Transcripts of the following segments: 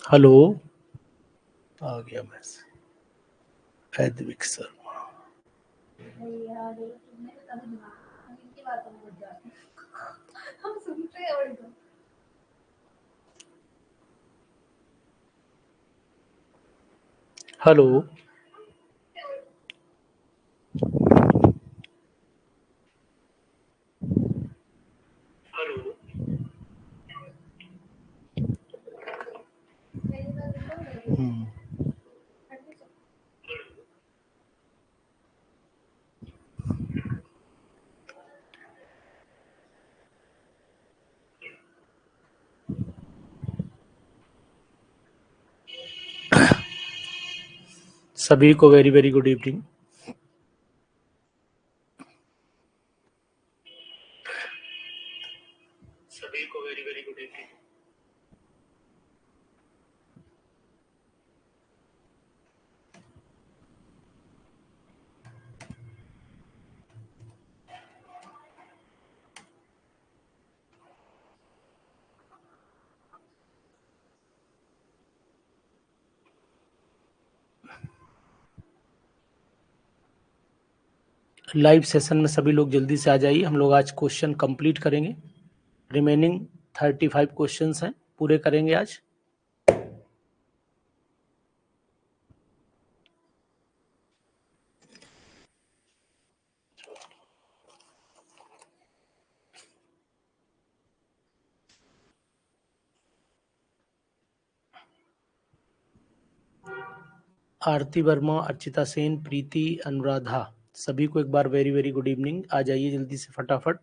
Hello, आ गया message. वैदिक Sharma, hello, सभी को very very good evening. Live session में सभी लोग जल्दी से आ जाइए। हम लोग आज क्वेश्चन कंप्लीट करेंगे। रिमेनिंग 35 क्वेश्चंस हैं, पूरे करेंगे आज। आरती वर्मा, अर्चिता सेन, प्रीति, अनुराधा, सभी को एक बार वेरी वेरी गुड इवनिंग। आ जाइए जल्दी से फटाफट।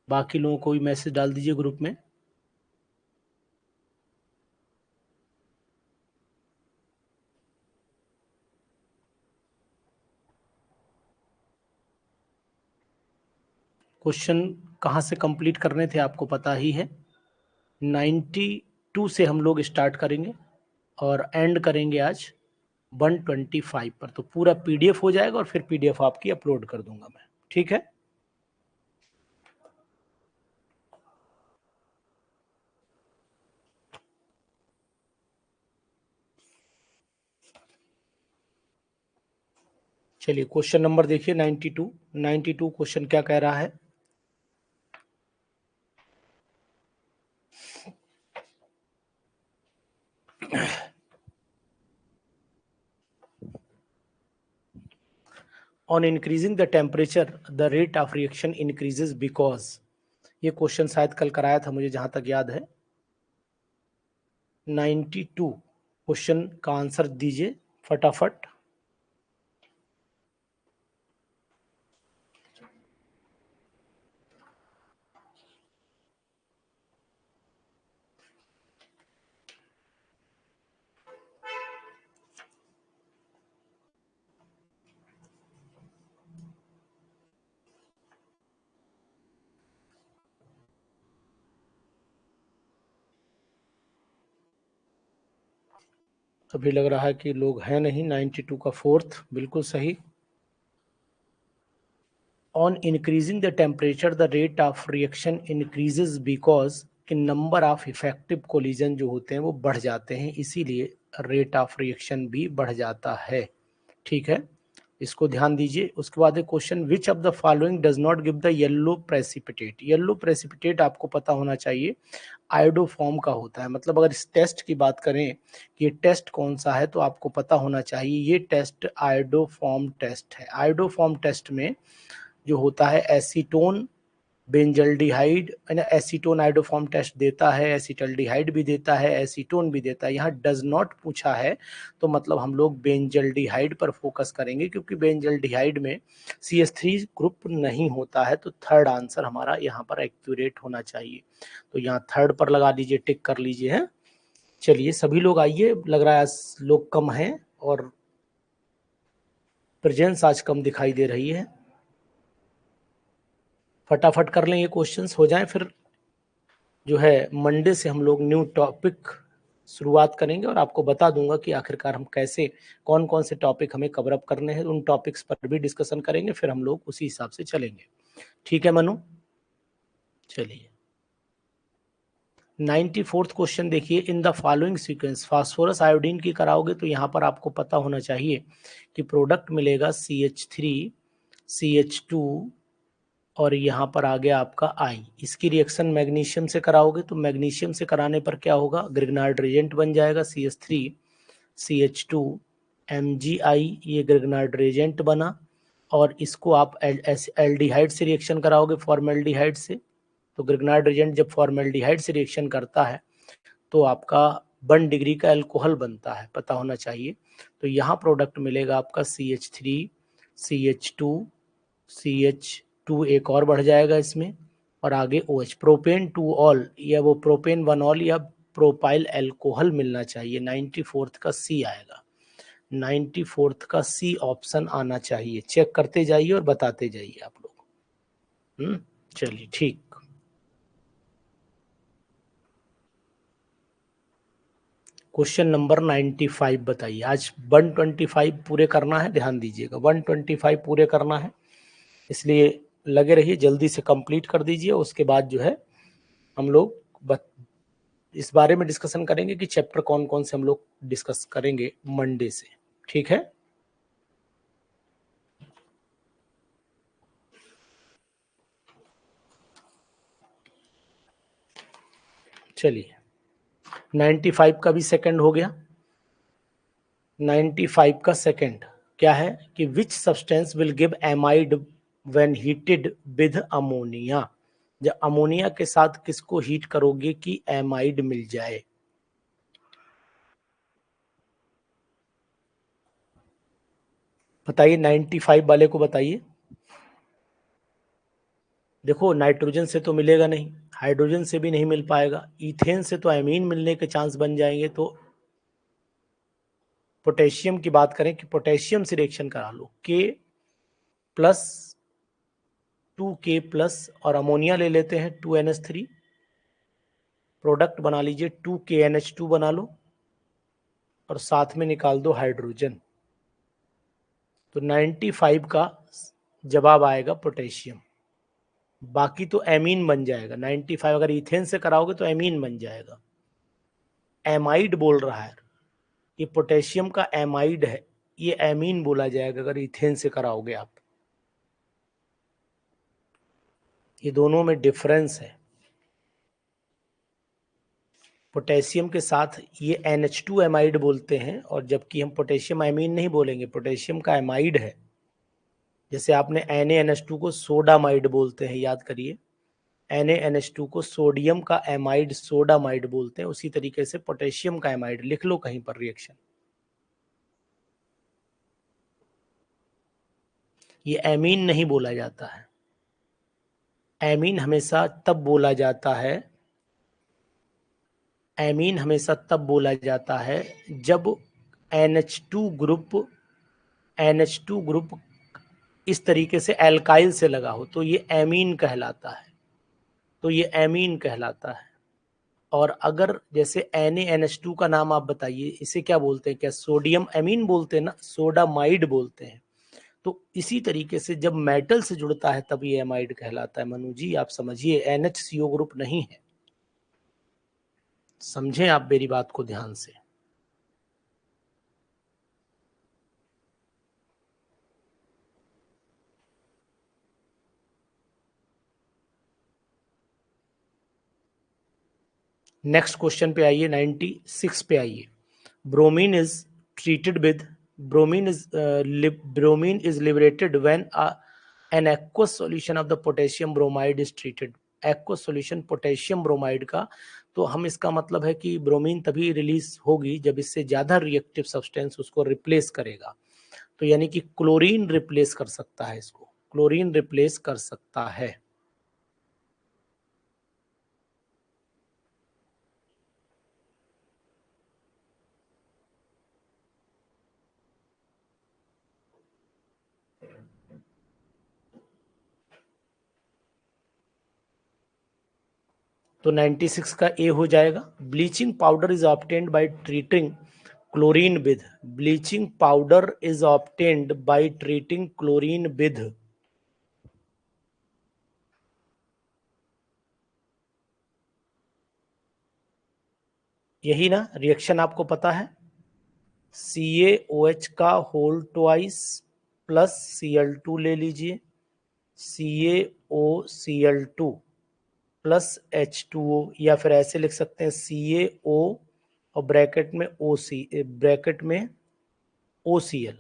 बाकी लोगों को भी मैसेज डाल दीजिए ग्रुप में। क्वेश्चन कहाँ से कंप्लीट करने थे आपको पता ही है। 92 से हम लोग स्टार्ट करेंगे और एंड करेंगे आज 125 पर। तो पूरा पीडीएफ हो जाएगा और फिर पीडीएफ आपकी अपलोड कर दूंगा मैं, ठीक है। चलिए क्वेश्चन नंबर देखिए 92 क्वेश्चन क्या कह रहा है। On increasing the temperature the rate of reaction increases because. ये क्वेश्चन शायद कल कराया था मुझे जहां तक याद है। 92 क्वेश्चन का आंसर दीजिए फटाफट। अभी लग रहा है कि लोग हैं नहीं। 92 का फोर्थ बिल्कुल सही। On increasing the temperature the rate of reaction increases because कि नंबर ऑफ इफेक्टिव कोलिजन जो होते हैं वो बढ़ जाते हैं, इसीलिए रेट ऑफ रिएक्शन भी बढ़ जाता है। ठीक है, इसको ध्यान दीजिए। उसके बाद एक question, which of the following does not give the yellow precipitate. Yellow precipitate आपको पता होना चाहिए आयोडोफॉर्म का होता है। मतलब अगर इस टेस्ट की बात करें कि ये टेस्ट कौन सा है तो आपको पता होना चाहिए ये टेस्ट आयोडोफॉर्म टेस्ट है। आयोडोफॉर्म टेस्ट में जो होता है acetone benzaldehyde, acetone iodoform test देता है, एसिटल्डिहाइड भी देता है, एसीटोन भी देता है। यहाँ डज नॉट पूछा है तो मतलब हम लोग बेंजल्डिहाइड पर फोकस करेंगे, क्योंकि बेंजल्डिहाइड में CH3 ग्रुप नहीं होता है। तो थर्ड आंसर हमारा यहाँ पर एक्यूरेट होना चाहिए। तो यहाँ थर्ड पर लगा दीजिए, टिक कर लीजिए है। चलिए सभी लोग आइए, लग रहा है आज लोग कम हैं और प्रेजेंस आज कम दिखाई दे रही है। फटाफट कर लें ये क्वेश्चंस हो जाएं, फिर जो है मंडे से हम लोग न्यू टॉपिक शुरुआत करेंगे और आपको बता दूंगा कि आखिरकार हम कैसे कौन कौन से टॉपिक हमें कवर अप करने हैं। उन टॉपिक्स पर भी डिस्कशन करेंगे, फिर हम लोग उसी हिसाब से चलेंगे। ठीक है मनु? चलिए 94th क्वेश्चन देखिए, in the following sequence phosphorus iodine की कराओगे तो यहाँ पर आपको पता होना चाहिए कि प्रोडक्ट मिलेगा CH3 CH2 और यहाँ पर आ गया आपका I। इसकी रिएक्शन मैग्नीशियम से कराओगे तो मैग्नीशियम से कराने पर क्या होगा, ग्रिग्नार्ड रिएजेंट बन जाएगा CH3 CH2 MgI, ये ग्रिग्नार्ड रिएजेंट बना। और इसको आप एल्डिहाइड से रिएक्शन कराओगे, फॉर्मेल्डिहाइड से। तो ग्रिग्नार्ड रिएजेंट जब फॉर्मेल्डिहाइड से रिएक्शन करता है तो आपका 1 डिग्री का अल्कोहल बनता है, पता होना चाहिए। तो यहाँ प्रोडक्ट मिलेगा आपका CH3 CH2 CH2, एक और बढ़ जाएगा इसमें, और आगे OH, प्रोपेन 2 ऑल या वो प्रोपेन 1 ऑल या प्रोपाइल अल्कोहल मिलना चाहिए। 94th का C आएगा, 94th का C ऑप्शन आना चाहिए। चेक करते जाइए और बताते जाइए आप लोग। चलिए ठीक। क्वेश्चन नंबर 95 बताइए। आज 125 पूरे करना है, ध्यान दीजिएगा 125 पूरे करना है, इसलिए लगे रहिए, जल्दी से कंप्लीट कर दीजिए। उसके बाद जो है हम लोग इस बारे में डिस्कशन करेंगे कि चैप्टर कौन कौन से हम लोग डिस्कस करेंगे मंडे से, ठीक है। चलिए 95 का भी सेकंड हो गया। 95 का सेकंड क्या है कि which substance will give amide when heated with ammonia. जब अमोनिया के साथ किसको हीट करोगे कि एमाइड मिल जाए। बताइए 95 वाले को बताइए। देखो नाइट्रोजन से तो मिलेगा नहीं, हाइड्रोजन से भी नहीं मिल पाएगा, इथेन से तो एमीन मिलने के चांस बन जाएंगे। तो पोटेशियम की बात करें कि पोटेशियम से रिएक्शन करा लो, K+, 2K+ और अमोनिया ले लेते हैं 2NH3, प्रोडक्ट बना लीजिए 2KNH2 बना लो और साथ में निकाल दो हाइड्रोजन। तो 95 का जवाब आएगा पोटेशियम। बाकी तो एमीन बन जाएगा। 95 अगर इथेन से कराओगे तो एमीन बन जाएगा। एमाइड बोल रहा है, ये पोटेशियम का एमाइड है, ये एमीन बोला जाएगा अगर इथेन से कराओगे आप। ये दोनों में डिफरेंस है। पोटेशियम के साथ ये NH2 एमाइड बोलते हैं, और जबकि हम पोटेशियम एमीन नहीं बोलेंगे, पोटेशियम का एमाइड है। जैसे आपने NaNH2 को सोडामाइड बोलते हैं, याद करिए NaNH2 को सोडियम का एमाइड सोडामाइड बोलते हैं, उसी तरीके से पोटेशियम का एमाइड लिख लो कहीं पर रिएक्शन। ये एमीन नहीं बोला जाता है। एमीन हमेशा तब बोला जाता है, एमीन हमेशा तब बोला जाता है जब NH2 ग्रुप इस तरीके से एल्काइल से लगा हो, तो ये एमीन कहलाता है। तो ये एमीन कहलाता है। और अगर जैसे NaNH2 का नाम आप बताइए, इसे क्या बोलते हैं, क्या सोडियम एमीन बोलते हैं ना, सोडामाइड बोलते हैं। तो इसी तरीके से जब मेटल से जुड़ता है तब ये एमाइड कहलाता है। मनु जी आप समझिए, NHCO ग्रुप नहीं है, समझें आप मेरी बात को ध्यान से। नेक्स्ट क्वेश्चन पे आइए, 96 पे आइए। Bromine is treated with bromine is liberated when an aqueous solution of the potassium bromide is treated। aqueous solution potassium bromide का, तो हम इसका मतलब है कि ब्रोमीन तभी रिलीज होगी जब इससे ज्यादा रिएक्टिव सब्सटेंस उसको रिप्लेस करेगा। तो यानी कि क्लोरीन रिप्लेस कर सकता है इसको, क्लोरीन रिप्लेस कर सकता है। तो 96 का ए हो जाएगा। Bleaching powder is obtained by treating chlorine with, bleaching powder is obtained by treating chlorine with, bleaching powder is obtained by treating chlorine with, bleaching powder is obtained by treating chlorine with, bleaching powder is obtained by treating chlorine with, bleaching powder is obtained by treating chlorine with, bleaching powder is obtained by treating chlorine with, यही ना reaction आपको पता है, CaOH का whole twice plus Cl2 ले लीजिए, CaOCl2 plus H2O, या फिर ऐसे लिख सकते हैं CaO और ब्रैकेट में OCl,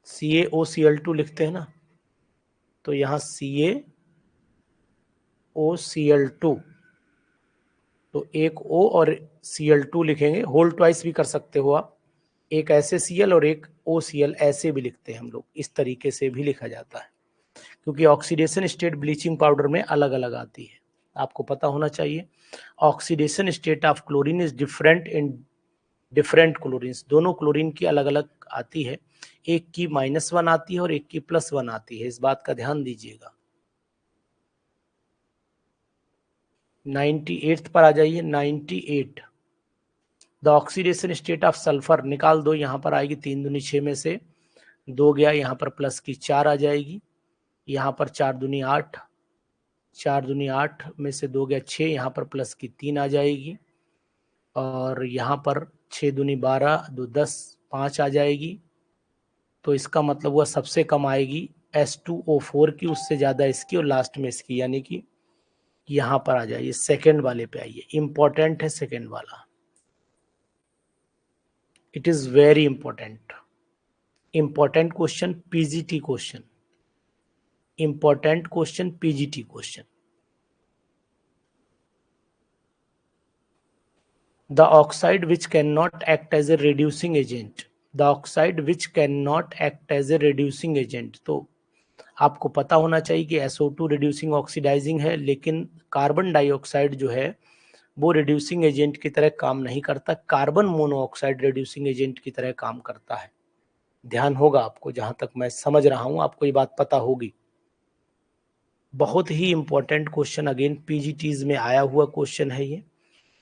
CaOCl2 लिखते हैं ना, तो यहाँ CaOCl2, तो एक O और Cl2 लिखेंगे, होल ट्वाइस भी कर सकते हो आप, एक ऐसे Cl और एक OCl ऐसे भी लिखते हैं हम लोग, इस तरीके से भी लिखा जाता है, क्योंकि ऑक्सीडेशन स्टेट ब्लीचिंग पाउडर में अलग अलग आती है, आपको पता होना चाहिए। Oxidation state of chlorine is different in different chlorines, दोनों क्लोरीन की अलग अलग आती है, एक की -1 आती है और एक की +1 आती है, इस बात का ध्यान दीजिएगा। 98 पर आ जाइए, 98 the oxidation state of sulphur निकाल दो, यहाँ पर आएगी 3 दूनी 6 में से 2 गया, यहाँ पर प्लस की 4 आ जाएगी, यहाँ पर 4 दूनी 8, 4 दूनी 8 में से 2 गया 6, यहाँ पर प्लस की 3 आ जाएगी, और यहाँ पर 6 दूनी 12, 2 10, 5 आ जाएगी, तो इसका मतलब हुआ सबसे कम आएगी H2O4 की, उससे ज़्यादा इसकी और लास्ट में इसकी, यानी कि यहाँ पर आ जाइए, सेकेंड वाले पे आइए, इंपॉर्टेंट है सेकेंड वाला, it is very important, important question, PGT question, important question, PGT question. The oxide which cannot act as a reducing agent, the oxide which cannot act as a reducing agent, तो आपको पता होना चाहिए कि SO2 reducing oxidising है, लेकिन carbon dioxide जो है वो रिड्यूसिंग एजेंट की तरह काम नहीं करता, कार्बन मोनोऑक्साइड रिड्यूसिंग एजेंट की तरह काम करता है। ध्यान होगा आपको, जहां तक मैं समझ रहा हूं आपको ये बात पता होगी। बहुत ही इंपॉर्टेंट क्वेश्चन, अगेन पीजीटीज में आया हुआ क्वेश्चन है ये,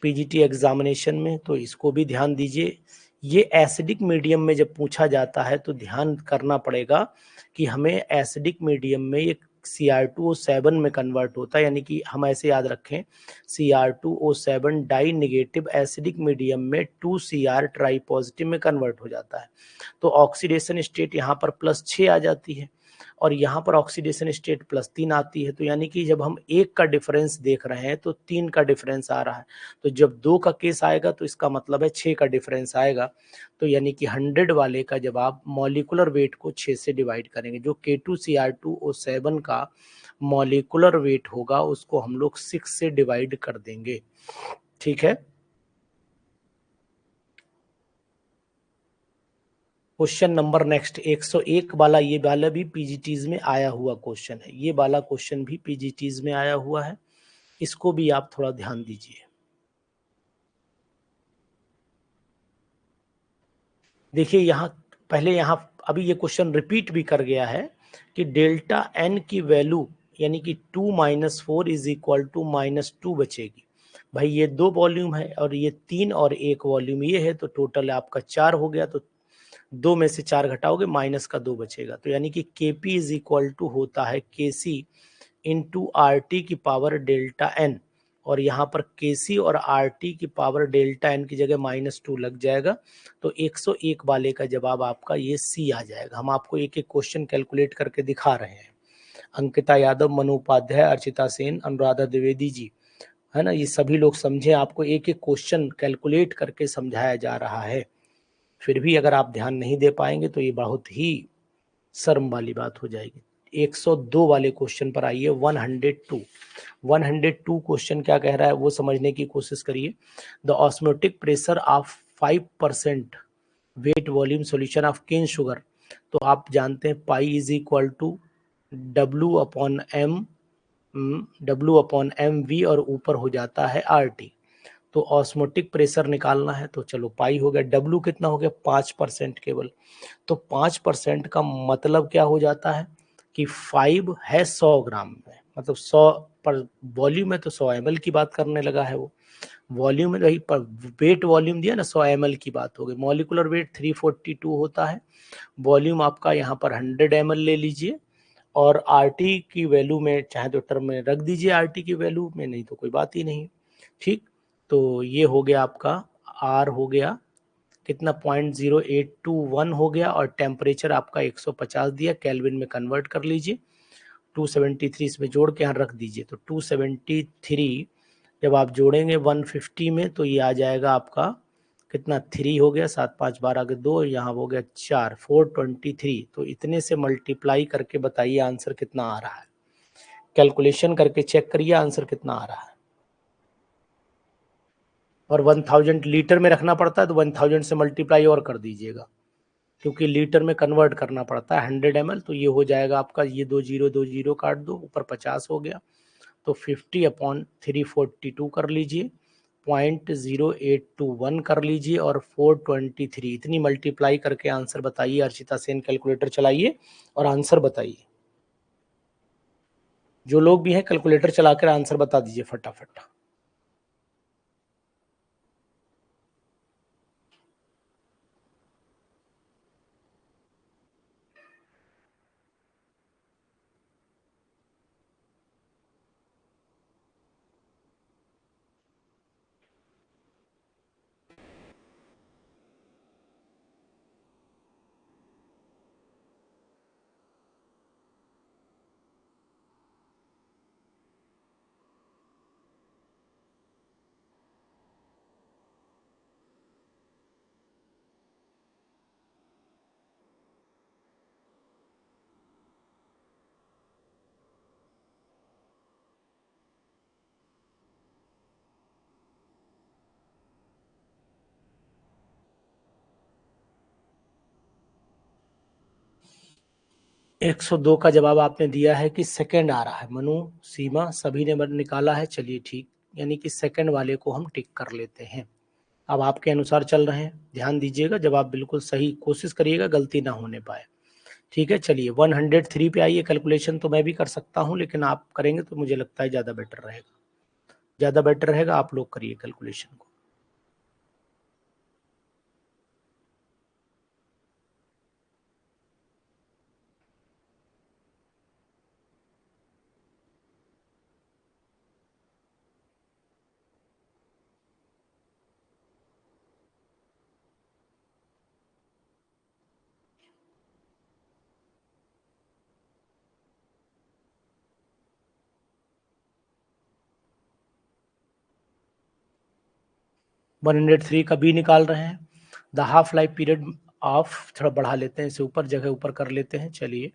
पीजीटी एग्जामिनेशन में, तो इसको भी ध्यान दीजिए। ये एसिडिक मीडियम में जब पूछा जाता है तो ध्यान करना पड़ेगा कि हमें एसिडिक मीडियम में ये Cr2O7 में कन्वर्ट होता है, यानी कि हम ऐसे याद रखें Cr2O7 die negative acidic medium में 2Cr ट्राई पॉजिटिव में कन्वर्ट हो जाता है, तो ऑक्सीडेशन स्टेट यहाँ पर +6 आ जाती है और यहाँ पर ऑक्सीडेशन स्टेट +3 आती है, तो यानी कि जब हम 1 का डिफरेंस देख रहे हैं तो 3 का डिफरेंस आ रहा है, तो जब 2 का केस आएगा तो इसका मतलब है 6 का डिफरेंस आएगा, तो यानी कि 100 वाले का जब आप मॉलिकुलर वेट को 6 से डिवाइड करेंगे, जो K2Cr2O7 का मॉलिकुलर वेट होगा उसको हम लोग 6 से डिवाइड कर देंगे, ठीक है। क्वेश्चन नंबर नेक्स्ट 101 वाला, ये वाला भी पीजीटीज में आया हुआ क्वेश्चन है, ये वाला क्वेश्चन भी पीजीटीज में आया हुआ है, इसको भी आप थोड़ा ध्यान दीजिए। देखिए यहाँ पहले, यहाँ अभी ये क्वेश्चन रिपीट भी कर गया है कि डेल्टा एन की वैल्यू यानी कि 2 - 4 इज इक्वल टू -2 बचेगी। भाई ये 2 वॉल्यूम है और ये 3 और 1 वॉल्यूम ये है, तो टोटल आपका 4 हो गया, तो 2 में से 4 घटाओगे माइनस का 2 बचेगा, तो यानी कि Kp इज इक्वल टू होता है Kc इंटू RT की पावर डेल्टा एन, और यहाँ पर Kc और RT की पावर डेल्टा एन की जगह -2 लग जाएगा, तो 101 वाले का जवाब आपका ये C आ जाएगा। हम आपको एक एक क्वेश्चन कैलकुलेट करके दिखा रहे हैं। अंकिता यादव, मनु उपाध्याय, अर्चिता सेन, अनुराधा द्विवेदी जी, है ना, ये सभी लोग समझे, आपको एक एक क्वेश्चन कैलकुलेट करके समझाया जा रहा है, फिर भी अगर आप ध्यान नहीं दे पाएंगे तो ये बहुत ही शर्म वाली बात हो जाएगी। 102 वाले क्वेश्चन पर आइए, 102 क्वेश्चन क्या कह रहा है वो समझने की कोशिश करिए। The osmotic pressure of 5% weight volume solution of cane sugar, तो आप जानते हैं pi is equal to W/m और ऊपर हो जाता है RT, तो ऑस्मोटिक प्रेशर निकालना है, तो चलो पाई हो गया, W कितना हो गया 5% केवल, तो 5% का मतलब क्या हो जाता है कि 5 है 100 ग्राम में, मतलब 100 पर वॉल्यूम है तो 100 ml की बात करने लगा है वो, वॉल्यूम में रही पर वेट वॉल्यूम दिया ना 100 ml की बात हो गई, मॉलिकुलर वेट 342 होता है, वॉल्यूम आपका यहाँ पर 100 ml ले लीजिए और आरटी की वैल्यू में चाहे तो टर्म में रख दीजिए, आरटी की वैल्यू में, नहीं तो कोई बात ही नहीं। ठीक, तो ये हो गया आपका आर हो गया कितना 0.0821 हो गया, और टेम्परेचर आपका 150 दिया, केल्विन में कन्वर्ट कर लीजिए, 273 इसमें जोड़ के यहाँ रख दीजिए, तो 273 जब आप जोड़ेंगे 150 में तो ये आ जाएगा आपका कितना 3 हो गया, 7 5 12 के 2, यहाँ हो गया 4, 423। तो इतने से मल्टीप्लाई करके बताइए आंसर कितना आ रहा है, कैलकुलेशन करके चेक करिए आंसर कितना आ रहा है। और 1000 लीटर में रखना पड़ता है तो 1000 से मल्टीप्लाई और कर दीजिएगा, क्योंकि लीटर में कन्वर्ट करना पड़ता है 100 ml। तो ये हो जाएगा आपका, ये 2 0 काट दो, ऊपर 50 हो गया, तो 50/342 कर लीजिए, 0.0821 कर लीजिए, और 423 इतनी मल्टीप्लाई करके आंसर बताइए। अर्चिता सेन कैलकुलेटर चलाइए और आंसर बताइए। जो लोग भी हैं कैलकुलेटर चलाकर आंसर बता दीजिए फटाफट। एक 102 का जवाब आपने दिया है कि सेकंड आ रहा है। मनु, सीमा सभी ने निकाला है, चलिए ठीक, यानी कि सेकंड वाले को हम टिक कर लेते हैं। अब आपके अनुसार चल रहे हैं, ध्यान दीजिएगा, जवाब बिल्कुल सही, कोशिश करिएगा गलती ना होने पाए। ठीक है, चलिए 103 पे आइए। कैलकुलेशन तो मैं भी कर सकता हूं, लेकिन आप करेंगे तो मुझे लगता है ज़्यादा बेटर रहेगा, ज़्यादा बेटर रहेगा, आप लोग करिए कैलकुलेशन को। वन 103 का बी निकाल रहे हैं। The half life period of, थोड़ा बढ़ा लेते हैं इसे, ऊपर जगह ऊपर कर लेते हैं, चलिए।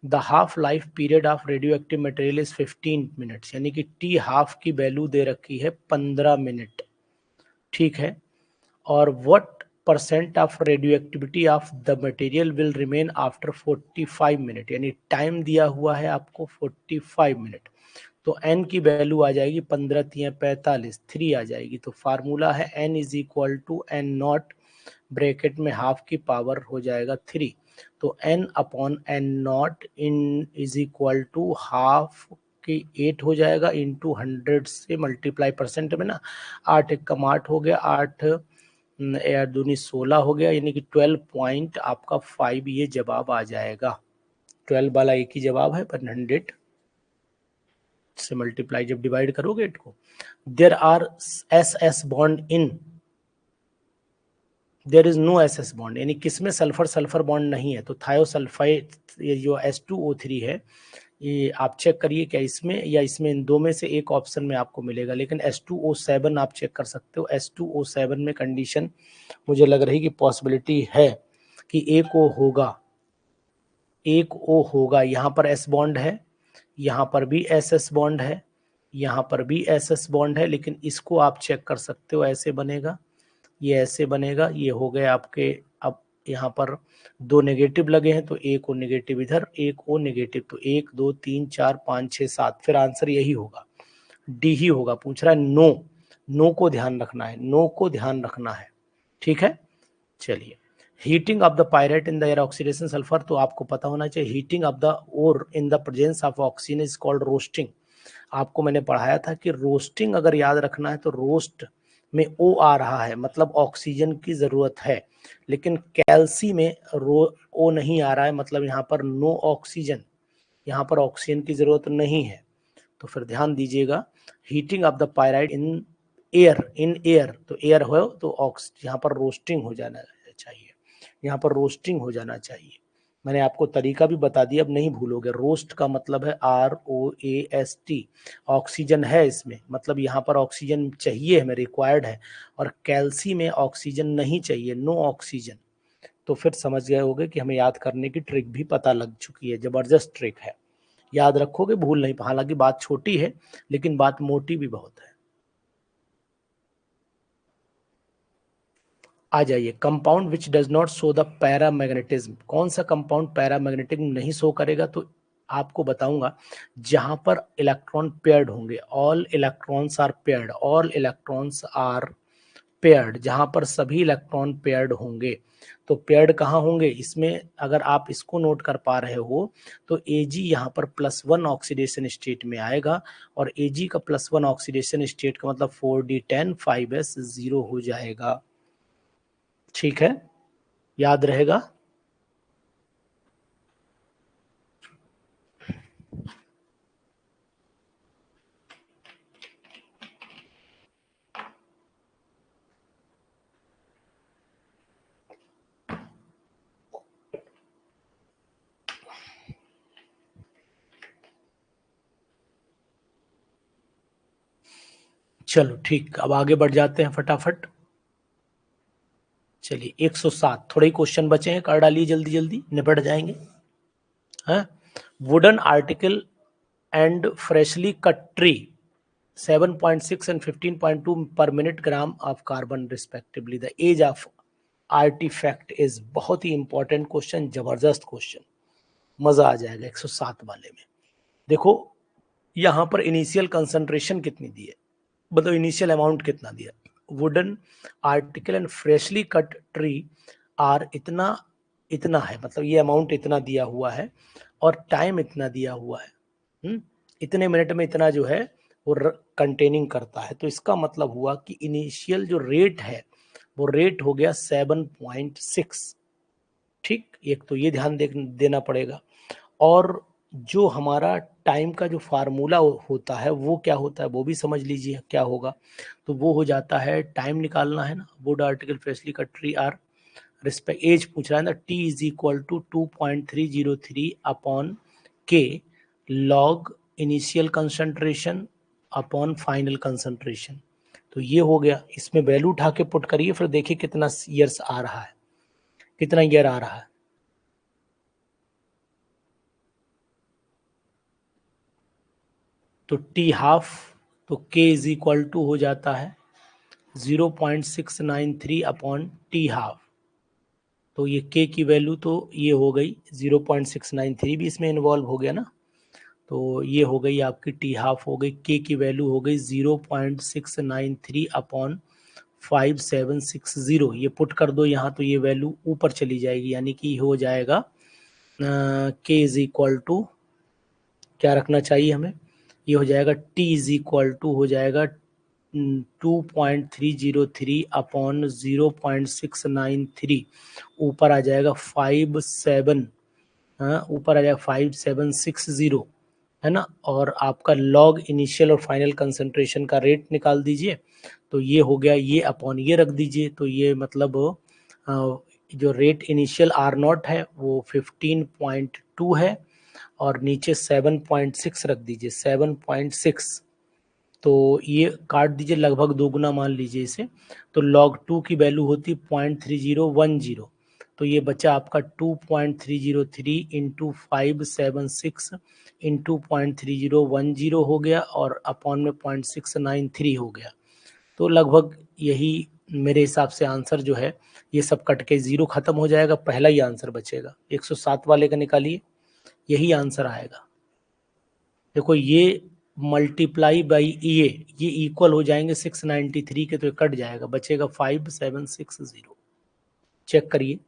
The half life period of radio active material is 15 minutes, यानी कि टी हाफ की वैल्यू दे रखी है 15 मिनट। ठीक है, और what percent of radio activity of the material will remain after 45 minute, यानी टाइम दिया हुआ है आपको 45 मिनट। तो n की वैल्यू आ जाएगी 15 3 45, 3 आ जाएगी। तो फार्मूला है n is equal to n not, bracket में हाफ की पावर हो जाएगा 3, तो n upon n not in is equal to half की 8 हो जाएगा, इंटू 100 से मल्टीप्लाई परसेंट में ना, 8 एक कम 8 हो गया, 8 दूनी 16 हो गया, यानी कि 12 आपका 5 ये जवाब आ जाएगा। 12 वाला एक ही जवाब है, पर 100 से मल्टीप्लाई जब डिवाइड करोगे 8 को। There are S S bond in, there is no S S bond, यानी किसमें सल्फर सल्फर बॉन्ड नहीं है, तो थायोसल्फाइड, ये जो H2O3 है, ये आप चेक करिए क्या इसमें या इसमें, इन दो में से एक ऑप्शन में आपको मिलेगा, लेकिन H2O7 आप चेक कर सकते हो। H2O7 में कंडीशन मुझे लग रही कि पॉसिबिलिटी है कि एक ओ होगा, एक ओ होगा। यहाँ पर एस बॉन्ड है, यहाँ पर भी एस एस बॉन्ड है, यहाँ पर भी एस एस बॉन्ड है, लेकिन इसको आप चेक कर सकते हो, ऐसे बनेगा, ये ऐसे बनेगा, ये हो गए आपके। अब यहाँ पर दो नेगेटिव लगे हैं, तो एक ओ नेगेटिव इधर, एक ओ नेगेटिव, तो 1 2 3 4 5 6 7, फिर आंसर यही होगा, डी ही होगा। पूछ रहा है नो, नो को ध्यान रखना है, नो को ध्यान रखना है। ठीक है, चलिए। Heating of the pyrite in the air, oxidation sulphur, तो आपको पता होना चाहिए। Heating of the ore in the presence of oxygen is called roasting. आपको मैंने पढ़ाया था कि रोस्टिंग अगर याद रखना है तो रोस्ट में ओ आ रहा है, मतलब ऑक्सीजन की जरूरत है, लेकिन कैल्सी में ओ नहीं आ रहा है, मतलब यहाँ पर नो ऑक्सीजन। यहाँ पर ऑक्सीजन की जरूरत नहीं है। तो फिर ध्यान दीजिएगा, heating of the pyrite in air, तो एयर हो तो यहाँ पर रोस्टिंग हो जाना चाहिए, यहाँ पर रोस्टिंग हो जाना चाहिए। मैंने आपको तरीका भी बता दिया, अब नहीं भूलोगे। रोस्ट का मतलब है ROAST, ऑक्सीजन है इसमें, मतलब यहाँ पर ऑक्सीजन चाहिए हमें, रिक्वायर्ड है, और कैल्सी में ऑक्सीजन नहीं चाहिए, नो ऑक्सीजन। तो फिर समझ गए होगे कि हमें याद करने की ट्रिक भी पता लग चुकी है, जबरदस्त ट्रिक है, याद रखोगे, भूल नहीं। हालांकि बात छोटी है लेकिन बात मोटी भी बहुत है। आ जाइए, compound which does not show the paramagnetism, कौन सा कंपाउंड पैरामैग्नेटिज्म नहीं शो करेगा? तो आपको बताऊंगा, जहां पर इलेक्ट्रॉन पेयर्ड होंगे, all electrons are paired, all electrons are paired, जहां पर सभी इलेक्ट्रॉन पेयर्ड होंगे। तो पेयर्ड कहाँ होंगे इसमें? अगर आप इसको नोट कर पा रहे हो तो Ag यहाँ पर +1 ऑक्सीडेशन स्टेट में आएगा, और Ag का +1 ऑक्सीडेशन स्टेट का मतलब 4d10 5s 0 हो जाएगा। ठीक है, याद रहेगा। चलो ठीक, अब आगे बढ़ जाते हैं फटाफट। चलिए 107, थोड़े ही क्वेश्चन बचे हैं, कर डालिए जल्दी जल्दी, निपट जाएंगे। हाँ, wooden article and freshly cut tree 7.6 and 15.2 per minute gram of carbon respectively, the age of artefact is, बहुत ही इंपॉर्टेंट क्वेश्चन, जबरदस्त क्वेश्चन, मजा आ जाएगा 107 वाले में। देखो यहां पर इनिशियल कंसंट्रेशन कितनी दी है, मतलब इनिशियल अमाउंट कितना दिया। Wooden article and freshly cut tree are इतना इतना है, मतलब ये अमाउंट इतना दिया हुआ है, और टाइम इतना दिया हुआ है, इतने मिनट में इतना जो है वो कंटेनिंग करता है। तो इसका मतलब हुआ कि इनिशियल जो रेट है वो रेट हो गया 7.6। ठीक, एक तो ये ध्यान देना पड़ेगा। और जो हमारा टाइम का जो फार्मूला होता है वो क्या होता है, वो भी समझ लीजिए क्या होगा। तो वो हो जाता है, टाइम निकालना है ना, wood article freshly cut tree are respect age पूछ रहा है ना, T = 2.303 upon k log initial concentration upon final concentration. तो ये हो गया, इसमें वैल्यू उठा के पुट करिए, फिर देखिए कितना ईयर्स आ रहा है, कितना ईयर आ रहा है। तो टी हाफ, तो K = हो जाता है 0.693 अपॉन टी हाफ। तो ये K की वैल्यू तो ये हो गई 0.693, भी इसमें इन्वॉल्व हो गया ना, तो ये हो गई आपकी टी हाफ हो गई, K की वैल्यू हो गई 0.693 अपॉन 5760। ये पुट कर दो यहाँ, तो ये वैल्यू ऊपर चली जाएगी, यानी कि हो जाएगा K = क्या रखना चाहिए हमें, ये हो जाएगा T = हो जाएगा 2.303 अपॉन 0.693, ऊपर आ जाएगा 57, ऊपर आ जाएगा 5760, है ना। और आपका लॉग इनिशियल और फाइनल कंसंट्रेशन का रेट निकाल दीजिए, तो ये हो गया, ये अपॉन ये रख दीजिए, तो ये मतलब जो रेट इनिशियल R0 है वो 15.2 है, और नीचे 7.6 रख दीजिए, 7.6, तो ये काट दीजिए, लगभग दोगुना मान लीजिए इसे। तो log 2 की वैल्यू होती 0.3010, तो ये बचा आपका 2.303 इंटू 576 इंटू 0.3010 हो गया, और अपॉन में 0.693 हो गया। तो लगभग यही मेरे हिसाब से आंसर जो है, ये सब कट के जीरो खत्म हो जाएगा, पहला ही आंसर बचेगा। 107 वाले का निकालिए, यही आंसर आएगा। देखो ये मल्टीप्लाई बाई ये इक्वल हो जाएंगे 693 के, तो ये कट जाएगा, बचेगा 5760। चेक करिए,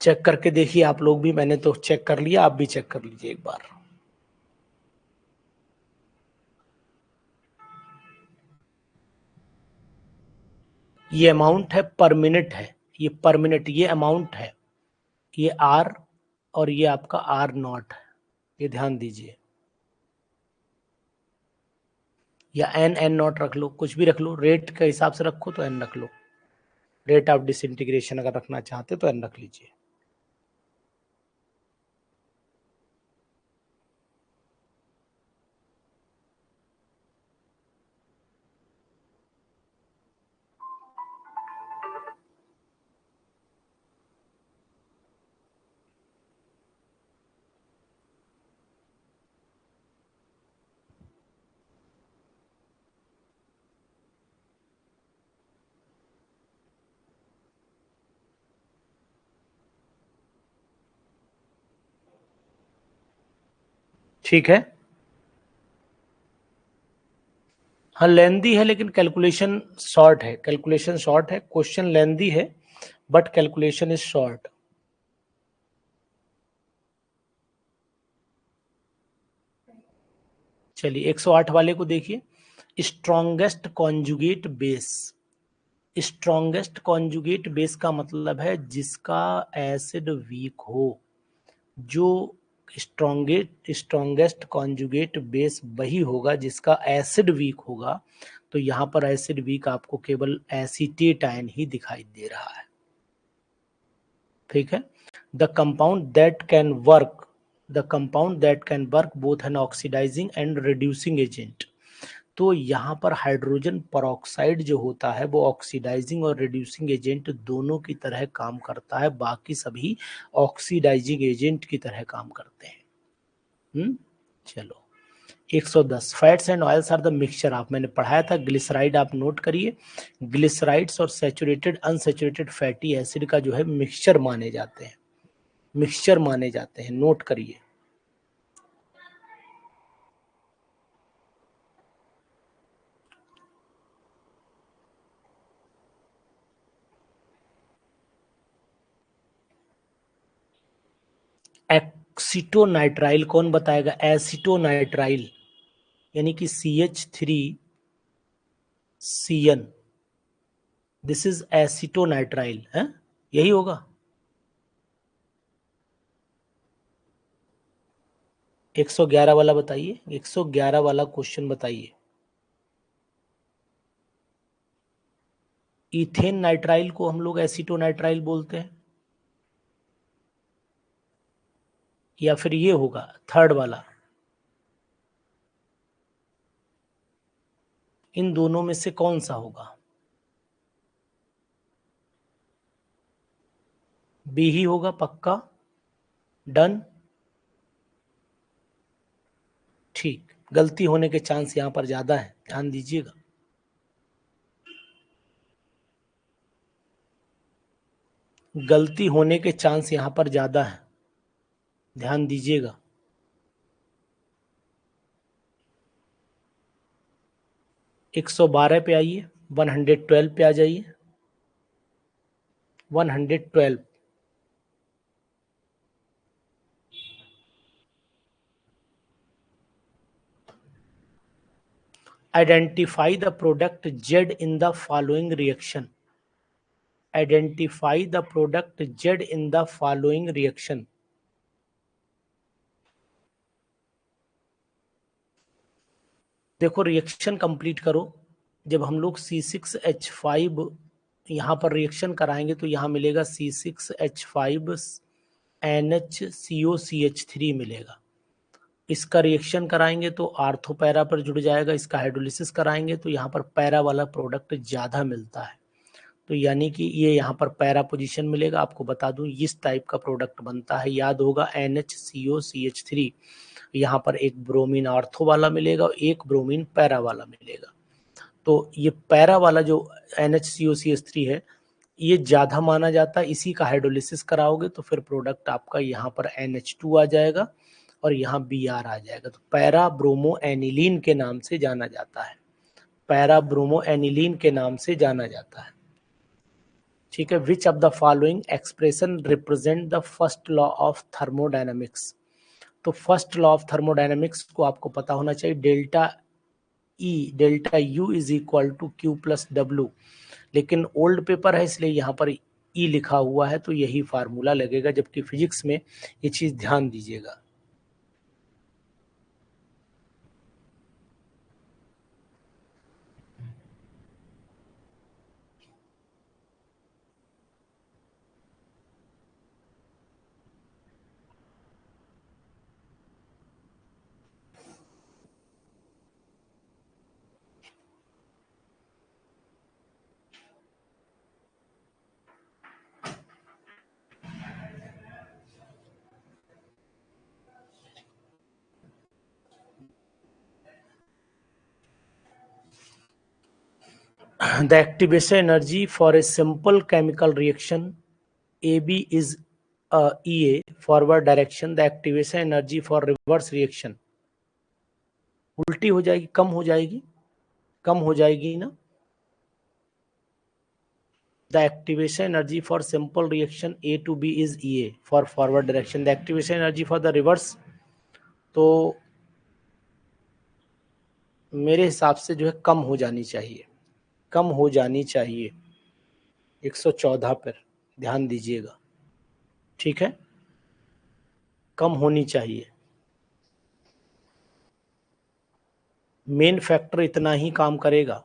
चेक करके देखिए आप लोग भी, मैंने तो चेक कर लिया, आप भी चेक कर लीजिए एक बार। ये अमाउंट है पर मिनट है, ये पर मिनट, ये अमाउंट है, ये आर और ये आपका आर नॉट है, ये ध्यान दीजिए, या एन नॉट रख लो, कुछ भी रख लो, रेट के हिसाब से रखो तो एन रख लो, रेट ऑफ डिसइंटीग्रेशन अगर रखना चाहते तो एन रख लीजिए। ठीक है, हाँ लेंदी है लेकिन कैलकुलेशन शॉर्ट है, कैलकुलेशन शॉर्ट है, क्वेश्चन लेंदी है बट कैलकुलेशन इज शॉर्ट। चलिए 108 वाले को देखिए, strongest conjugate base, strongest conjugate base का मतलब है जिसका एसिड वीक हो, जो स्ट्रॉन्गेस्ट कॉन्जुगेट बेस वही होगा जिसका एसिड वीक होगा। तो यहाँ पर एसिड वीक आपको केवल एसीटेट आयन ही दिखाई दे रहा है, ठीक है। The compound that can work, the compound that can work both an oxidising and reducing agent. तो यहाँ पर हाइड्रोजन परऑक्साइड जो होता है वो ऑक्सीडाइजिंग और रिड्यूसिंग एजेंट दोनों की तरह काम करता है, बाकी सभी ऑक्सीडाइजिंग एजेंट की तरह काम करते हैं। चलो 110, fats and oils are the mixture of, मैंने पढ़ाया था ग्लिसराइड, आप नोट करिए, ग्लिसराइड्स और सैचुरेटेड अनसैचुरेटेड फैटी एसिड का जो है मिक्सचर माने जाते हैं, मिक्सचर माने जाते हैं, नोट करिए। एक्सीटोनाइट्राइल कौन बताएगा, एसीटोनाइट्राइल यानी कि CH3CN, दिस इज एसीटोनाइट्राइल है, यही होगा। 111 वाला बताइए, 111 वाला क्वेश्चन बताइए। इथेन नाइट्राइल को हम लोग एसीटोनाइट्राइल बोलते हैं, या फिर ये होगा थर्ड वाला, इन दोनों में से कौन सा होगा, बी ही होगा पक्का, डन, ठीक। गलती होने के चांस यहां पर ज्यादा है, ध्यान दीजिएगा, गलती होने के चांस यहां पर ज्यादा है, ध्यान दीजिएगा। 112 पे आइए, 112 पे आ जाइए, 112। Identify the product Z in the following reaction, identify the product Z in the following reaction. देखो रिएक्शन कंप्लीट करो, जब हम लोग C6H5 यहाँ पर रिएक्शन कराएंगे तो यहाँ मिलेगा C6H5NHCOCH3 मिलेगा। इसका रिएक्शन कराएंगे तो आर्थो पैरा पर जुड़ जाएगा, इसका हाइड्रोलिसिस कराएंगे तो यहाँ पर पैरा वाला प्रोडक्ट ज़्यादा मिलता है, तो यानी कि ये यहाँ पर पैरा पोजीशन मिलेगा। आपको बता दूं इस टाइप का प्रोडक्ट बनता है, याद होगा NHCOCH3, यहाँ पर एक ब्रोमीन आर्थो वाला मिलेगा और एक ब्रोमीन पैरा वाला मिलेगा। तो ये पैरा वाला जो NHCOCH3 है ये ज़्यादा माना जाता है, इसी का हाइड्रोलिसिस कराओगे तो फिर प्रोडक्ट आपका यहाँ पर NH2 आ जाएगा और यहाँ Br आ जाएगा, तो पैरा ब्रोमो एनिलीन के नाम से जाना जाता है, पैरा ब्रोमो एनिलीन के नाम से जाना जाता है, ठीक है। Which of the following expression represent the first law of thermodynamics, तो फर्स्ट लॉ ऑफ थर्मोडायनामिक्स को आपको पता होना चाहिए, delta U is equal to Q plus W, लेकिन ओल्ड पेपर है इसलिए यहाँ पर ई लिखा हुआ है तो यही फार्मूला लगेगा, जबकि फिजिक्स में ये चीज ध्यान दीजिएगा। The activation energy for a simple chemical reaction AB is EA forward direction. The activation energy for reverse reaction उल्टी हो जाएगी, कम हो जाएगी, कम हो जाएगी ना। The activation energy for simple reaction A to B is EA for forward direction. The activation energy for the reverse, तो मेरे हिसाब से जो है कम हो जानी चाहिए, कम हो जानी चाहिए 114 पर, ध्यान दीजिएगा, ठीक है, कम होनी चाहिए। मेन फैक्टर इतना ही काम करेगा,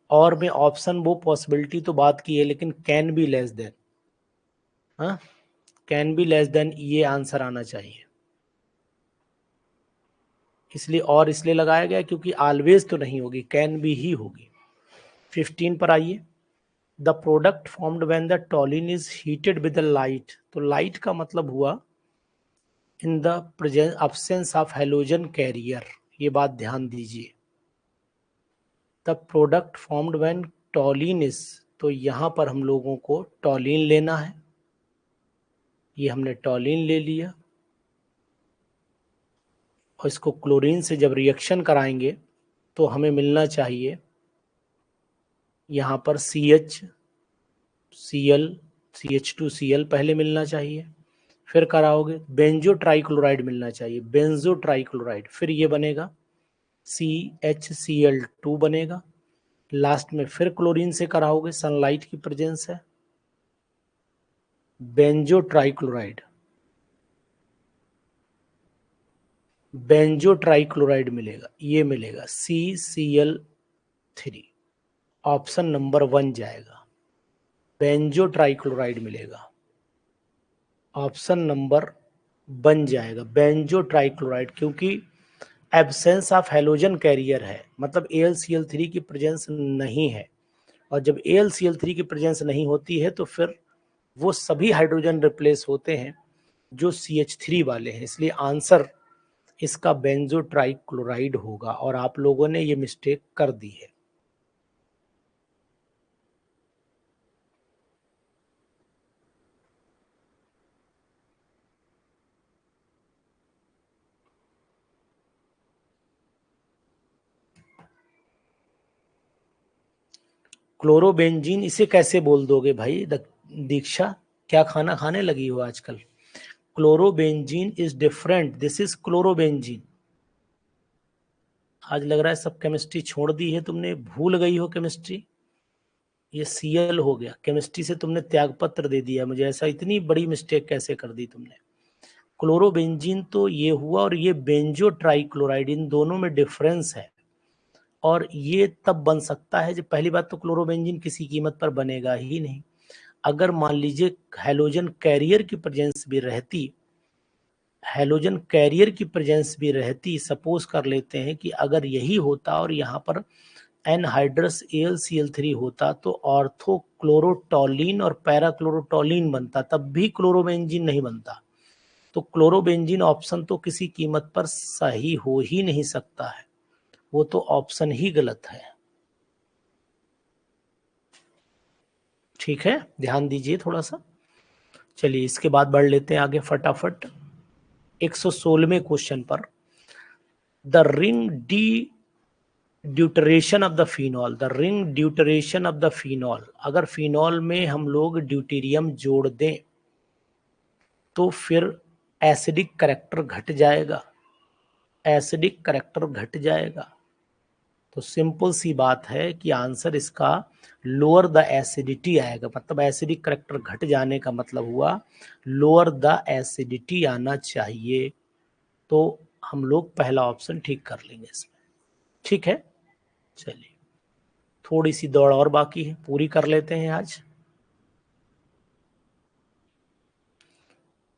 और में ऑप्शन वो पॉसिबिलिटी तो बात की है, लेकिन कैन बी लेस देन, हाँ, कैन बी लेस देन ये आंसर आना चाहिए, इसलिए और इसलिए लगाया गया क्योंकि ऑलवेज तो नहीं होगी, कैन बी ही होगी। 15 पर आइए। The product formed when the toluene is heated with the light, तो लाइट का मतलब हुआ in the presence absence of halogen carrier, ये बात ध्यान दीजिए। The product formed when toluene is, तो यहां पर हम लोगों को टॉलिन लेना है, ये हमने टॉलिन ले लिया, और इसको क्लोरीन से जब रिएक्शन कराएंगे तो हमें मिलना चाहिए यहाँ पर CH Cl CH2Cl पहले मिलना चाहिए, फिर कराओगे बेंजो ट्राइक्लोराइड मिलना चाहिए, बेंजो ट्राइक्लोराइड, फिर ये बनेगा CHCl2 बनेगा, लास्ट में फिर क्लोरीन से कराओगे, सनलाइट की प्रेजेंस है, बेंजो ट्राइक्लोराइड, बेंजो ट्राइक्लोराइड मिलेगा, ये मिलेगा CCl3, ऑप्शन नंबर 1 जाएगा, बेंजो ट्राइक्लोराइड मिलेगा, ऑप्शन नंबर 1 जाएगा बेंजो ट्राइक्लोराइड, क्योंकि एब्सेंस ऑफ हेलोजन कैरियर है, मतलब AlCl3 की प्रेजेंस नहीं है, और जब AlCl3 की प्रेजेंस नहीं होती है तो फिर वो सभी हाइड्रोजन रिप्लेस होते हैं जो CH3 वाले हैं, इसलिए आंसर इसका बेंजो ट्राइक्लोराइड होगा, और आप लोगों ने ये मिस्टेक कर दी है। क्लोरोबेंजीन इसे कैसे बोल दोगे भाई दीक्षा, क्या खाना खाने लगी हो आजकल? Chlorobenzene is different, this is chlorobenzene. आज लग रहा है सब केमिस्ट्री छोड़ दी है तुमने, भूल गई हो केमिस्ट्री, ये Cl हो गया, केमिस्ट्री से तुमने त्यागपत्र दे दिया मुझे, ऐसा इतनी बड़ी मिस्टेक कैसे कर दी तुमने? क्लोरोबेंजीन तो ये हुआ, और ये बेंजो ट्राइक्लोराइड, इन दोनों में डिफरेंस है, और ये तब बन सकता है जब, पहली बात तो क्लोरोबेंजीन किसी कीमत पर बनेगा ही नहीं, अगर मान लीजिए हेलोजन कैरियर की प्रेजेंस भी रहती, हेलोजन कैरियर की प्रेजेंस भी रहती, सपोज कर लेते हैं कि अगर यही होता और यहाँ पर एनहाइड्रस AlCl3 होता तो ऑर्थो क्लोरोटोलिन और पैराक्लोरोटोलिन बनता, तब भी क्लोरोबेंजीन नहीं बनता, तो क्लोरोबेंजीन ऑप्शन तो किसी कीमत पर सही हो ही नहीं सकता है, वो तो ऑप्शन ही गलत है, ठीक है, ध्यान दीजिए थोड़ा सा। चलिए इसके बाद बढ़ लेते हैं आगे फटाफट 116वें क्वेश्चन पर। The ring D deuteration of the phenol, the ring deuteration of the phenol, अगर फिनॉल में हम लोग ड्यूटेरियम जोड़ दें तो फिर एसिडिक करेक्टर घट जाएगा, एसिडिक करेक्टर घट जाएगा, तो सिंपल सी बात है कि आंसर इसका लोअर द एसिडिटी आएगा, मतलब एसिडिक करेक्टर घट जाने का मतलब हुआ लोअर द एसिडिटी आना चाहिए। तो हम लोग पहला ऑप्शन ठीक कर लेंगे इसमें। ठीक है, चलिए थोड़ी सी दौड़ और बाकी है, पूरी कर लेते हैं आज।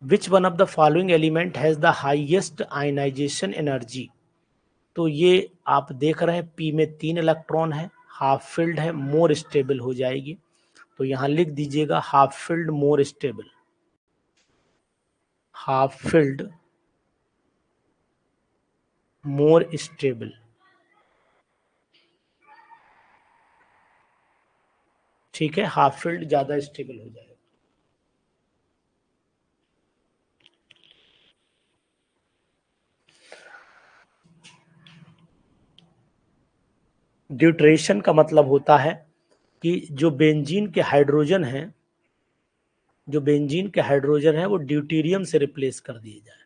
Which one of the following element has the highest ionisation energy. तो ये आप देख रहे हैं पी में 3 इलेक्ट्रॉन है, हाफ फिल्ड है, मोर स्टेबल हो जाएगी। तो यहां लिख दीजिएगा half filled more stable, half filled more stable. ठीक है, हाफ फिल्ड ज्यादा स्टेबल हो जाएगा। ड्यूट्रेशन का मतलब होता है कि जो बेंजीन के हाइड्रोजन है, जो बेंजीन के हाइड्रोजन है वो ड्यूटेरियम से रिप्लेस कर दिए जाए,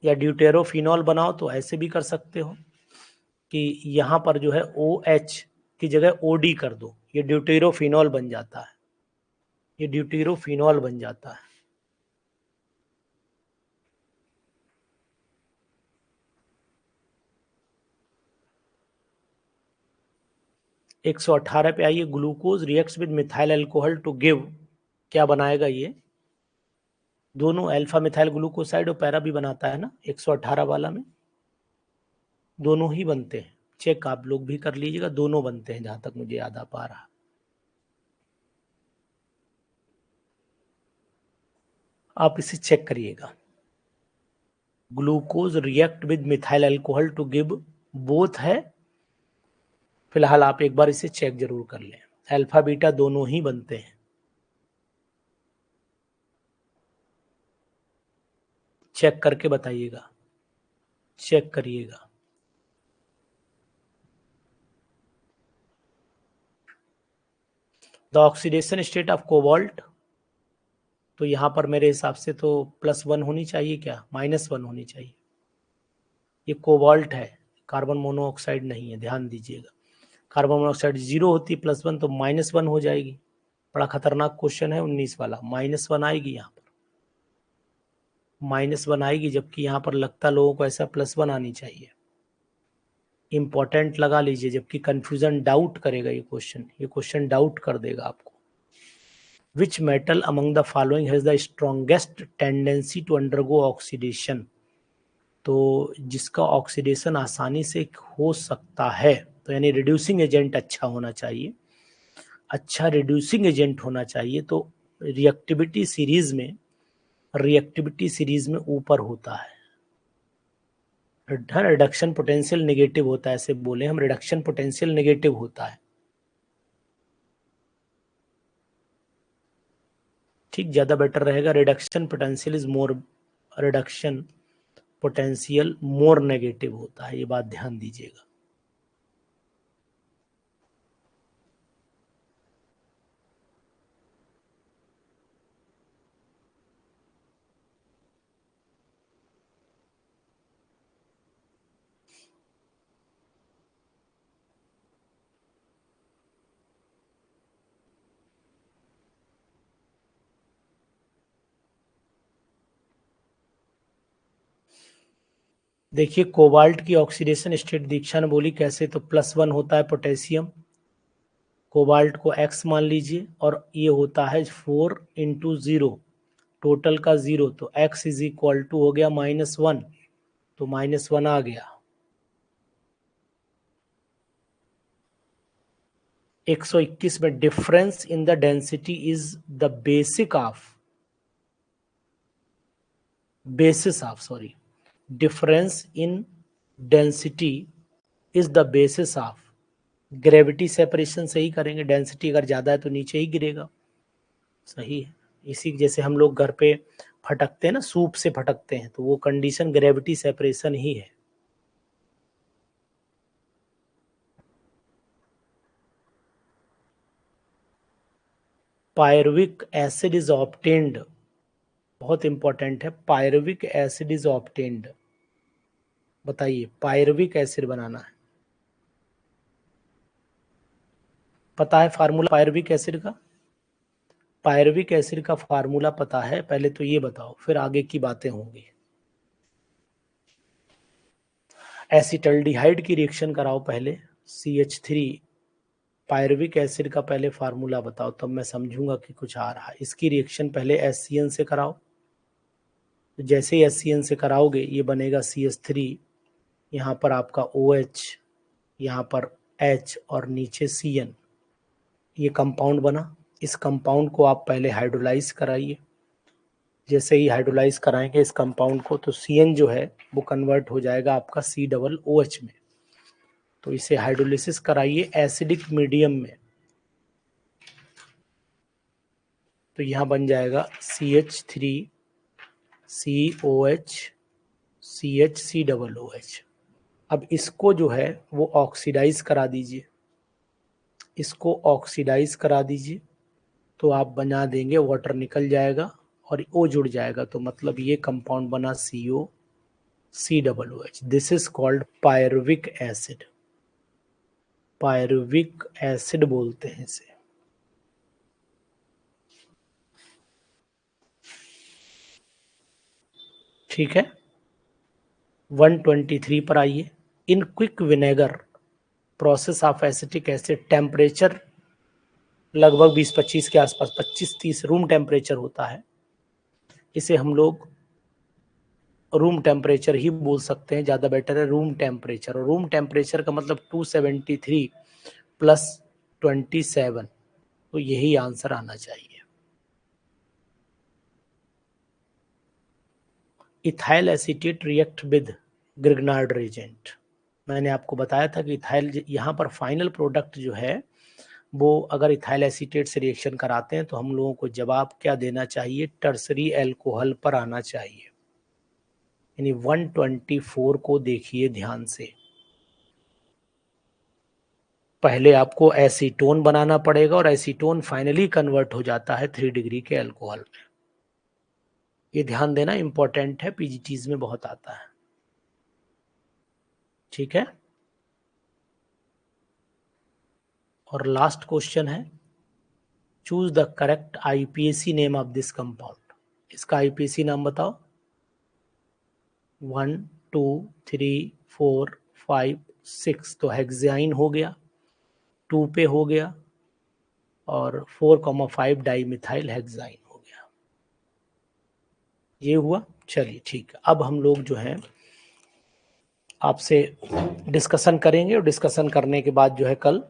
या ड्यूटेरोफिनॉल बनाओ तो ऐसे भी कर सकते हो कि यहां पर जो है OH की जगह OD कर दो, ये ड्यूटेरोफिनॉल बन जाता है, ये ड्यूटेरोफिनॉल बन जाता है। एक 118 पे आइए, glucose reacts with methyl alcohol to give, क्या बनाएगा ये, दोनों अल्फा मिथाइल ग्लूकोसाइड और पैरा भी बनाता है ना 118 वाला में, दोनों ही बनते हैं। चेक आप लोग भी कर लीजिएगा, दोनों बनते हैं जहां तक मुझे याद आ पा रहा। आप इसे चेक करिएगा। Glucose react with methyl alcohol to give both है। फिलहाल आप एक बार इसे चेक जरूर कर लें, अल्फा बीटा दोनों ही बनते हैं। चेक करके बताइएगा, चेक करिएगा। The oxidation state of cobalt, तो यहां पर मेरे हिसाब से तो +1 होनी चाहिए, क्या -1 होनी चाहिए। ये कोबाल्ट है, कार्बन मोनोऑक्साइड नहीं है, ध्यान दीजिएगा। कार्बन मोनोऑक्साइड 0 होती है, +1 तो -1 हो जाएगी। बड़ा खतरनाक क्वेश्चन है 19 वाला, -1 आएगी यहाँ पर, -1 आएगी, जबकि यहाँ पर लगता लोगों को ऐसा +1 आनी चाहिए। इंपॉर्टेंट लगा लीजिए, जबकि कंफ्यूजन डाउट करेगा ये क्वेश्चन डाउट कर देगा आपको। Which metal among the following has the strongest tendency to undergo oxidation. तो जिसका ऑक्सीडेशन आसानी से हो सकता है, तो यानी रिड्यूसिंग एजेंट अच्छा होना चाहिए, अच्छा रिड्यूसिंग एजेंट होना चाहिए। तो रिएक्टिविटी सीरीज में, रिएक्टिविटी सीरीज में ऊपर होता है, रिडक्शन पोटेंशियल नेगेटिव होता है, ऐसे बोले हम, रिडक्शन पोटेंशियल नेगेटिव होता है। ठीक, ज्यादा बेटर रहेगा, reduction potential is more, reduction potential more negative होता है, ये बात ध्यान दीजिएगा। देखिए कोबाल्ट की ऑक्सीडेशन स्टेट दीक्षा ने बोली कैसे, तो +1 होता है पोटेशियम, कोबाल्ट को X मान लीजिए, और ये होता है 4 × 0, टोटल का 0, तो X = हो गया -1, तो -1 आ गया। 121 में difference in the density is the difference in density is the basis of gravity separation से ही करेंगे, डेंसिटी अगर ज्यादा है तो नीचे ही गिरेगा, सही है। इसी जैसे हम लोग घर पे फटकते हैं ना, सूप से फटकते हैं, तो वो कंडीशन ग्रेविटी सेपरेशन ही है। पायरुविक एसिड इज ऑब्टेन्ड, बहुत इंपॉर्टेंट है, पायरुविक एसिड इज ऑब्टेन्ड बताइए, पायरुविक एसिड बनाना है। पता है फार्मूला पायरुविक एसिड का? पायरुविक एसिड का फार्मूला पता है? पहले तो ये बताओ, फिर आगे की बातें होंगी। एसिटल्डिहाइड की रिएक्शन कराओ पहले, CH3। पायरुविक एसिड का पहले फार्मूला बताओ, तब मैं समझूंगा कि कुछ आ रहा है। इसकी रिएक्शन पहले HCN से कराओ। तो जैसे ही HCN से कराओगे ये बनेगा CH3, यहाँ पर आपका OH, यहाँ पर H और नीचे CN। ये कंपाउंड बना। इस कंपाउंड को आप पहले हाइड्रोलाइज कराइए। जैसे ही हाइड्रोलाइज कराएंगे इस कंपाउंड को, तो CN जो है वो कन्वर्ट हो जाएगा आपका COOH में। तो इसे हाइड्रोलिसिस कराइए एसिडिक मीडियम में। तो यहाँ बन जाएगा CH3 COH CH COOH। अब इसको जो है वो ऑक्सीडाइज करा दीजिए। इसको ऑक्सीडाइज करा दीजिए तो आप बना देंगे, वाटर निकल जाएगा और O जुड़ जाएगा। तो मतलब ये कंपाउंड बना CO COOH। This is called pyruvic acid. Pyruvic acid बोलते हैं इसे। ठीक है, 123 पर आइए। In quick vinegar process of acetic acid, temperature लगभग 20-25 के आसपास, 25-30 रूम टेम्परेचर होता है। इसे हम लोग रूम टेम्परेचर ही बोल सकते हैं, ज़्यादा बेटर है रूम टेम्परेचर। और रूम टेम्परेचर का मतलब 273 प्लस 27, तो यही आंसर आना चाहिए। Ethyl acetate react with Grignard reagent. मैंने आपको बताया था कि इथाइल, यहाँ पर फाइनल प्रोडक्ट जो है वो अगर इथाइल एसीटेट से रिएक्शन कराते हैं तो हम लोगों को जवाब क्या देना चाहिए? टर्सरी एल्कोहल पर आना चाहिए। यानी 124 को देखिए ध्यान से। पहले आपको एसीटोन बनाना पड़ेगा और एसीटोन फाइनली कन्वर्ट हो जाता है 3 डिग्री के अल्कोहल में। ये ध्यान देना इंपॉर्टेंट है, पीजीटीज में बहुत आता है। ठीक है, और लास्ट क्वेश्चन है, choose the correct IUPAC name of this compound. इसका आईपीएसी नाम बताओ। 1 2 3 4 5 6, तो हेक्साइन हो गया, 2 पे हो गया, और 4,5 डाइमिथाइल हेक्साइन हो गया। ये हुआ। चलिए ठीक है, अब हम लोग जो है आपसे डिस्कशन करेंगे, और डिस्कशन करने के बाद जो है कल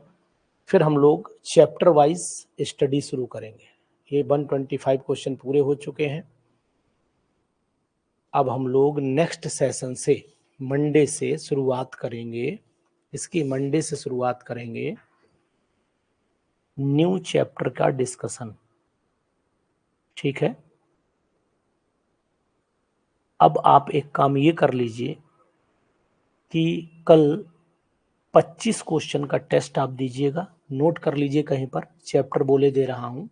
फिर हम लोग चैप्टर वाइज स्टडी शुरू करेंगे। ये 125 क्वेश्चन पूरे हो चुके हैं। अब हम लोग नेक्स्ट सेशन से मंडे से शुरुआत करेंगे। इसकी मंडे से शुरुआत करेंगे न्यू चैप्टर का डिस्कशन। ठीक है, अब आप एक काम ये कर लीजिए कि कल 25 क्वेश्चन का टेस्ट आप दीजिएगा। नोट कर लीजिए कहीं पर, चैप्टर बोले दे रहा हूं,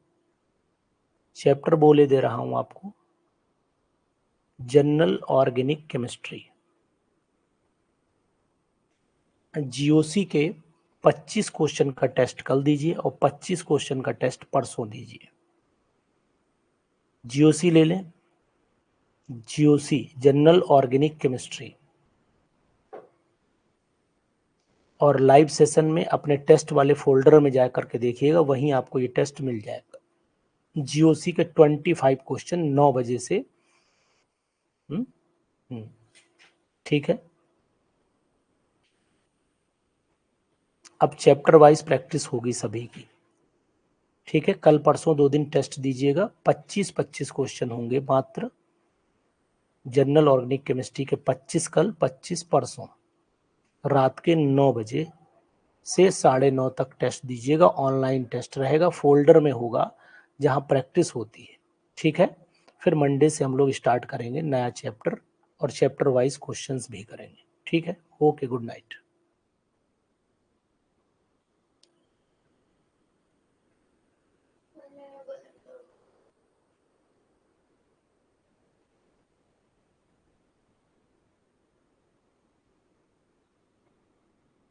चैप्टर बोले दे रहा हूं आपको, जनरल ऑर्गेनिक केमिस्ट्री। जीओसी के 25 क्वेश्चन का टेस्ट कल दीजिए और 25 क्वेश्चन का टेस्ट परसों दीजिए। जीओसी ले लें, जीओसी जनरल ऑर्गेनिक केमिस्ट्री। और लाइव सेशन में अपने टेस्ट वाले फोल्डर में जा करके देखिएगा, वहीं आपको ये टेस्ट मिल जाएगा। जीओसी के 25 क्वेश्चन 9 बजे से। ठीक है, अब चैप्टर वाइज प्रैक्टिस होगी सभी की। ठीक है, कल परसों 2 दिन टेस्ट दीजिएगा। 25-25 क्वेश्चन होंगे मात्र। जनरल ऑर्गेनिक केमिस्ट्री के 25 कल, 25 परसों। रात के 9 बजे से 9:30 तक टेस्ट दीजिएगा। ऑनलाइन टेस्ट रहेगा, फोल्डर में होगा जहां प्रैक्टिस होती है। ठीक है, फिर मंडे से हम लोग स्टार्ट करेंगे नया चैप्टर, और चैप्टर वाइज क्वेश्चंस भी करेंगे। ठीक है, ओके, गुड नाइट।